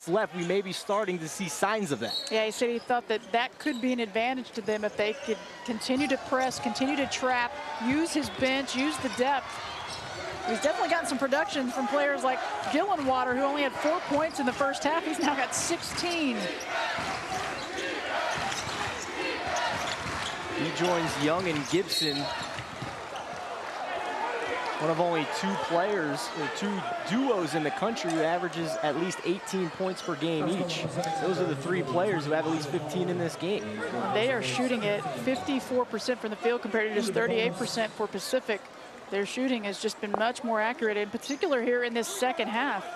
left, we may be starting to see signs of that. Yeah, he said he thought that that could be an advantage to them if they could continue to press, continue to trap, use his bench, use the depth. He's definitely gotten some production from players like Gillenwater, who only had 4 points in the first half. He's now got 16. He joins Young and Gibson, one of only two players, or two duos in the country who averages at least 18 points per game each. Those are the three players who have at least 15 in this game. They are shooting at 54% from the field compared to just 38% for Pacific. Their shooting has just been much more accurate, in particular here in this second half.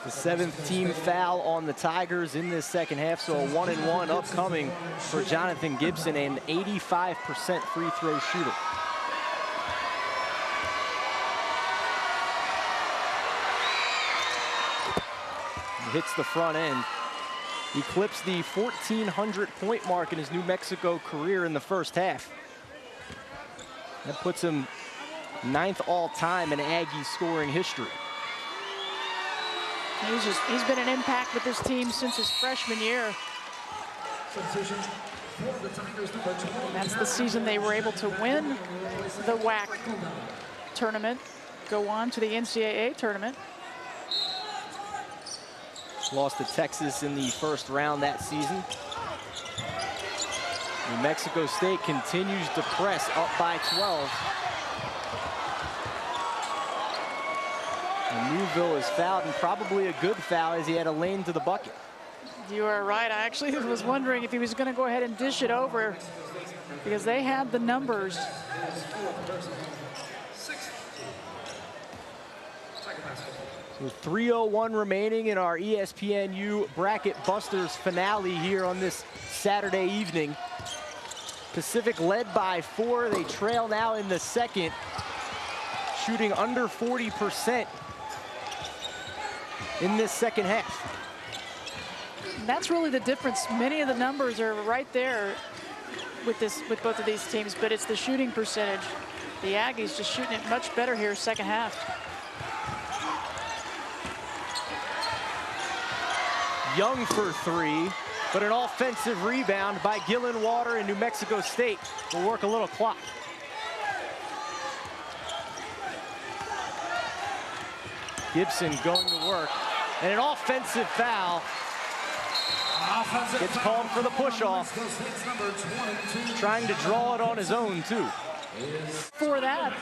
The 7th team foul on the Tigers in this second half, so a 1-and-1 upcoming for Jonathan Gibson, an 85% free throw shooter. He hits the front end. He clips the 1,400 point mark in his New Mexico career in the first half. That puts him 9th all-time in Aggie scoring history. He's been an impact with this team since his freshman year. That's the season they were able to win the WAC tournament, go on to the NCAA tournament. Lost to Texas in the first round that season. New Mexico State continues to press, up by 12. And Newville is fouled, and probably a good foul as he had a lane to the bucket. You are right. I actually was wondering if he was going to go ahead and dish it over because they had the numbers. So 3:01 remaining in our ESPNU Bracket Busters finale here on this Saturday evening. Pacific led by 4. They trail now in the second, shooting under 40% in this second half. That's really the difference. Many of the numbers are right there with both of these teams, but it's the shooting percentage. The Aggies just shooting it much better here second half. Young for 3, but an offensive rebound by Gillenwater, and New Mexico State will work a little clock. Gibson going to work, and an offensive foul. Gets called for the push-off. Trying to draw it on his own, too. For that,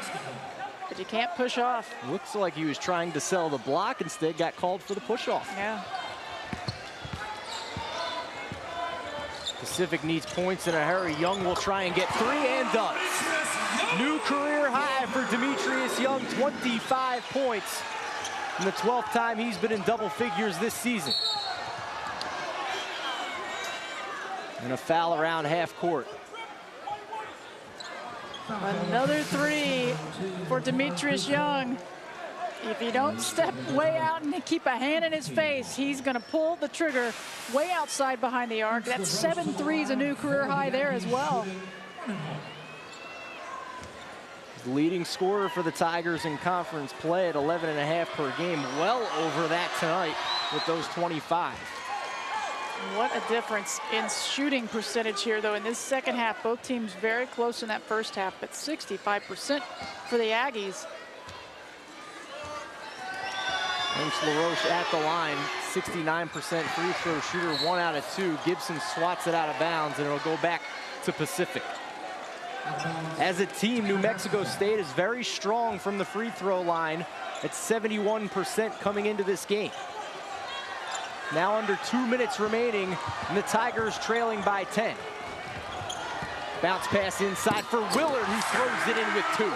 but you can't push off. Looks like he was trying to sell the block, instead got called for the push-off. Yeah. Pacific needs points in a hurry. Young will try and get 3 and does. New career high for Demetrius Young, 25 points. And the 12th time he's been in double figures this season. And a foul around half court. Another 3 for Demetrius Young. If you don't step way out and keep a hand in his face, he's going to pull the trigger way outside behind the arc. That's 7 threes, a new career high there as well. Leading scorer for the Tigers in conference play at 11.5 per game. Well over that tonight with those 25. What a difference in shooting percentage here, though, in this second half. Both teams very close in that first half, but 65% for the Aggies. James LaRoche at the line, 69% free throw shooter, 1 out of 2. Gibson swats it out of bounds, and it'll go back to Pacific. As a team, New Mexico State is very strong from the free throw line at 71% coming into this game. Now under 2 minutes remaining, and the Tigers trailing by 10. Bounce pass inside for Willard, who throws it in with 2.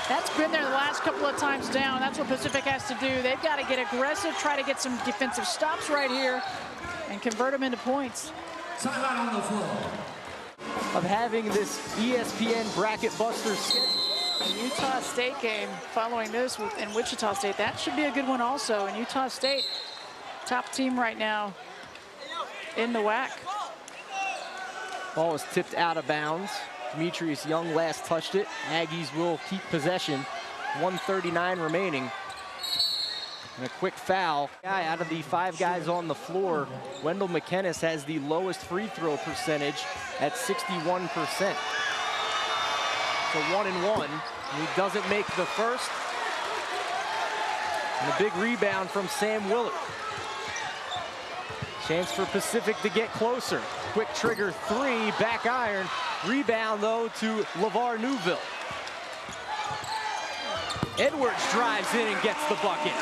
That's been there the last couple of times down. That's what Pacific has to do. They've got to get aggressive, try to get some defensive stops right here, and convert them into points. Timeout on the floor. Of having this ESPN Bracket Busters schedule. The Utah State game following this in Wichita State. That should be a good one also. And Utah State, top team right now in the WAC. Ball was tipped out of bounds. Demetrius Young last touched it. Aggies will keep possession. 1:39 remaining. And a quick foul. Out of the 5 guys on the floor, Wendell McKennis has the lowest free throw percentage at 61%. So 1-1, and he doesn't make the first. And a big rebound from Sam Willett. Chance for Pacific to get closer. Quick trigger 3, back iron. Rebound though to LeVar Newville. Edwards drives in and gets the bucket.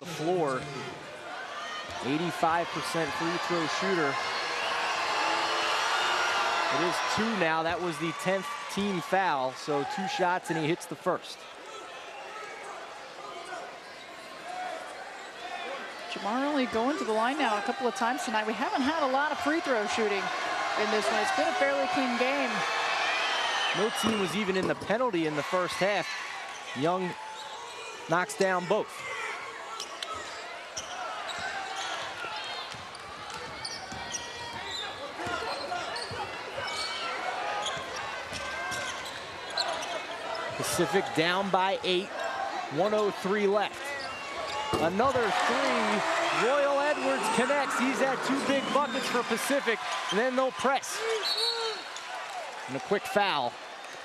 The floor, 85% free throw shooter. It is 2 now. That was the 10th team foul, so 2 shots and he hits the first. Jamar only going to the line now a couple of times tonight. We haven't had a lot of free throw shooting in this one. It's been a fairly clean game. No team was even in the penalty in the first half. Young knocks down both. Pacific down by 8, 1:03 left. Another 3, Royal Edwards connects. He's had 2 big buckets for Pacific, and then they'll press. And a quick foul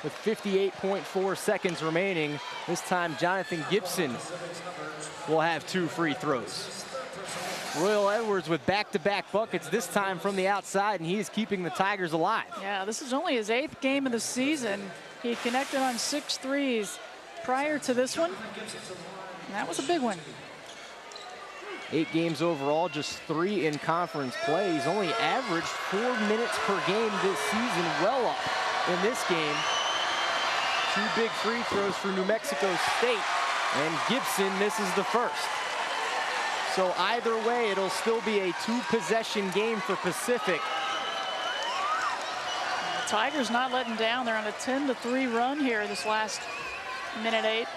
with 58.4 seconds remaining. This time, Jonathan Gibson will have 2 free throws. Royal Edwards with back-to-back buckets, this time from the outside, and he is keeping the Tigers alive. Yeah, this is only his 8th game of the season. He connected on 6 threes prior to this one, and that was a big one. 8 games overall, just 3 in conference play. He's only averaged 4 minutes per game this season, well up in this game. 2 big free throws for New Mexico State, and Gibson misses the first. So either way, it'll still be a 2-possession game for Pacific. The Tigers not letting down. They're on a 10-3 run here this last minute 8.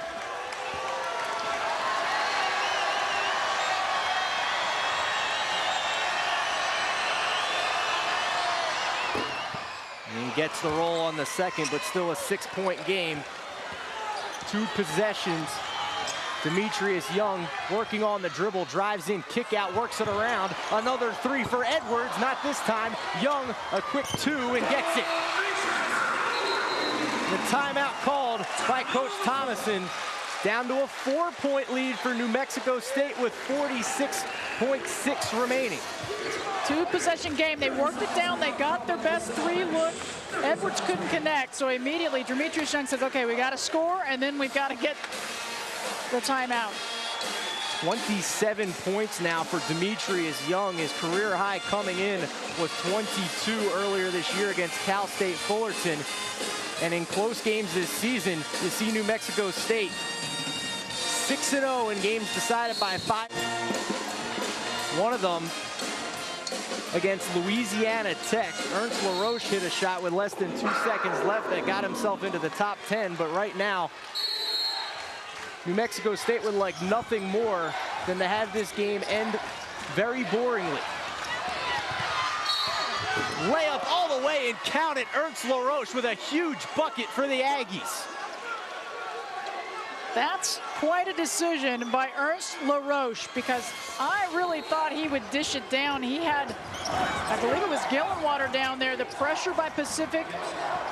And gets the roll on the second, but still a 6-point game. 2 possessions. Demetrius Young working on the dribble, drives in, kick out, works it around. Another 3 for Edwards, not this time. Young, a quick 2 and gets it. The timeout called by Coach Thomason. Down to a 4-point lead for New Mexico State with 46.6 remaining. 2-possession game. They worked it down. They got their best 3 look. Edwards couldn't connect, so immediately Demetrius Young says, okay, we got to score, and then we've got to get the timeout. 27 points now for Demetrius Young. His career high coming in was 22 earlier this year against Cal State Fullerton. And in close games this season, you see New Mexico State 6-0 in games decided by 5. One of them against Louisiana Tech. Ernst LaRoche hit a shot with less than 2 seconds left that got himself into the top 10, but right now, New Mexico State would like nothing more than to have this game end very boringly. Layup all the way and count it. Ernst LaRoche with a huge bucket for the Aggies. That's quite a decision by Ernst LaRoche, because I really thought he would dish it down. He had, I believe it was Gillenwater down there. The pressure by Pacific,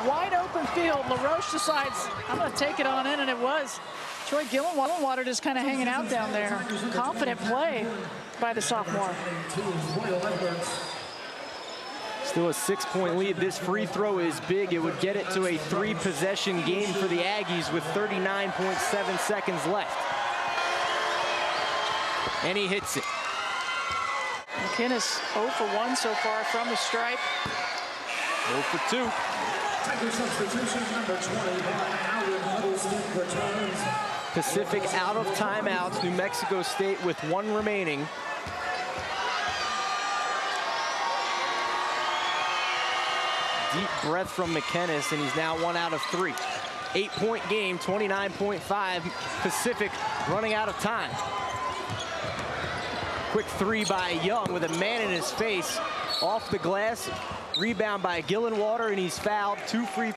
wide open field. LaRoche decides, I'm going to take it on in, and it was. Troy Gillenwater just kind of hanging out down there. Confident play by the sophomore. Still a 6-point lead. This free throw is big. It would get it to a 3-possession game for the Aggies with 39.7 seconds left. And he hits it. McKinnis 0 for 1 so far from the stripe. 0 for 2. Pacific out of timeouts. New Mexico State with 1 remaining. Deep breath from McKinnis, and he's now 1 out of 3. 8-point game, 29.5. Pacific running out of time. Quick 3 by Young with a man in his face. Off the glass, rebound by Gillenwater, and he's fouled. 2 free